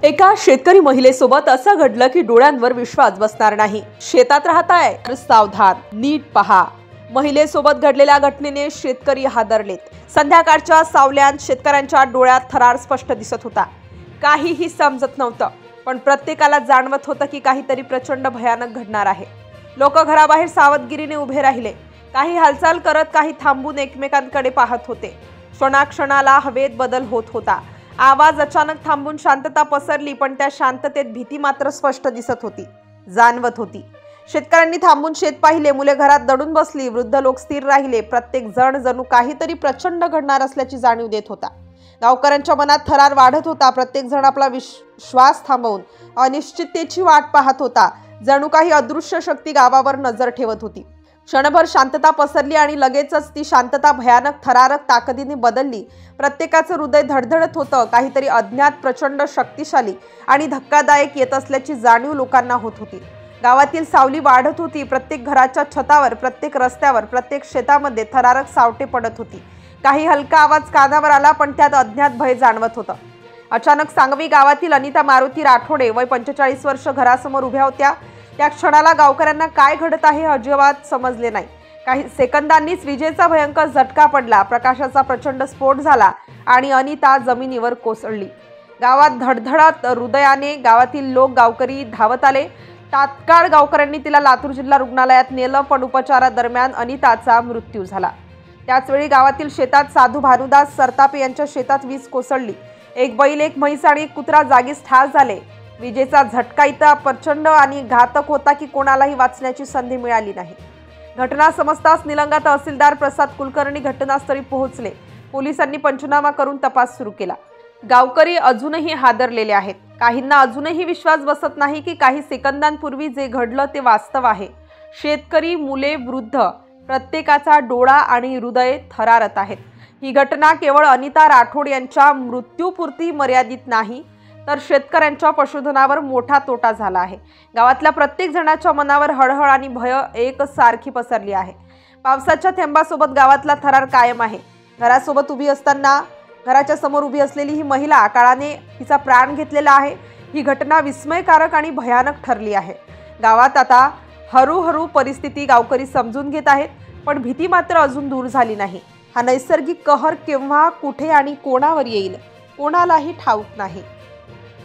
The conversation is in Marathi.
एका शेतकरी महिलेसोबत असं घडलं की डोळ्यांवर विश्वास बसणार नाही। शेतात राहताय तर सावधान, नीट पहा। महिलेसोबत घडलेल्या घटनेने शेतकरी हादरलेत। संध्याकाळच्या सावल्यात शेतकऱ्यांच्या डोळ्यात थरार स्पष्ट दिसत होता। काहीही समजत नव्हतं, पण प्रत्येकाला जाणवत होतं की काहीतरी प्रचंड भयानक घडणार आहे। लोक घराबाहेर सावधगिरीने उभे राहिले, काही हालचाल करत, काही थांबून एकमेकांकडे पाहत होते। क्षणाक्षणाला हवेत बदल होत होता। आवाज अचानक थांबून शांतता पसरली, पण त्या शांततेत भीती मात्र स्पष्ट दिसत होती, जाणवत होती। शेतकऱ्यांनी थांबून शेत पाहिले, मुले घरात दडून बसली, वृद्ध लोक स्थिर राहिले। प्रत्येक जण जणू काहीतरी प्रचंड घडणार असल्याची जाणीव देत होता। गावकऱ्यांच्या मनात थरार वाढत होता। प्रत्येक जण आपला श्वास थांबवून अनिश्चिततेची वाट पाहत होता, जणू काही अदृश्य शक्ती गावावर नजर ठेवत होती। क्षणभर शांतता पसरली आणि लगेचच ती शांतता भयानक थरारक ताकदीने बदलली। प्रत्येकाचं हृदय धडधडत होतं। काहीतरी अज्ञात, प्रचंड शक्तिशाली आणि धक्कादायक येत असल्याची जाणीव लोकांना होत होती। गावातील सावली वाढत होती। प्रत्येक घराच्या छतावर, प्रत्येक रस्त्यावर, प्रत्येक शेतामध्ये थरारक सावटे पडत होती। काही हलका आवाज कानावर आला, पण त्यात अज्ञात भय जाणवत होतं। अचानक सांगवी गावातील अनिता मारुती राठोडे, वय 45 वर्ष, घरासमोर उभ्या होत्या। त्या क्षणाला गावकऱ्यांना काय घडत आहे हे अजिबात समजले नाही। काही सेकंदांनीच विजेचा भयंकर झटका पडला, प्रकाशाचा प्रचंड स्फोट झाला आणि अनिता जमिनीवर कोसळली। गावात धडधडत हृदयाने गावातील लोक, गावकरी धावत आले। तात्काळ गावकऱ्यांनी तिला लातूर जिल्हा रुग्णालयात नेलं, पण उपचारादरम्यान अनिताचा मृत्यू झाला। त्याचवेळी गावातील शेतात साधू भानुदास सरतापे यांच्या शेतात वीज कोसळली। एक बैल, एक म्हैस आणि एक कुत्रा जागीच ठार झाले। विजेचा झटका इतका प्रचंड आणि घातक होता की कोणालाही वाचण्याची संधी मिळाली नाही। घटना समजताच निलंगा तहसीलदार प्रसाद कुलकर्णी घटनास्थळी पोहोचले। पोलिसांनी पंचनामा करून तपास सुरू केला। गावकरी अजूनही हादरलेले आहेत। काहींना अजूनही विश्वास बसत नाही की काही सेकंदांपूर्वी जे घडलं ते वास्तव आहे। शेतकरी, मुले, वृद्ध, प्रत्येकाचा डोळा आणि हृदय थरारत आहेत। ही घटना केवळ अनिता राठोड यांच्या मृत्यूपुरती मर्यादित नाही, तर शेतकऱ्यांच्या पशुधनावर मोठा तोटा झाला आहे। गावातल्या प्रत्येक जणाच्या मनावर हळहळ आणि भय एकसारखी पसरली आहे। पावसाच्या थेंबासोबत गावातला थरार कायम आहे। घरासोबत उभी असताना घराच्या समोर उभी असलेली ही महिला, काळाने तिचा प्राण घेतलेला आहे। ही घटना विस्मयकारक आणि भयानक ठरली आहे। गावात आता हळूहळू परिस्थिती गावकरी समजून घेत आहेत, पण भीती मात्र अजून दूर झाली नाही। हा नैसर्गिक कहर केव्हा, कुठे आणि कोणावर येईल, कोणालाही ठाऊक नाही।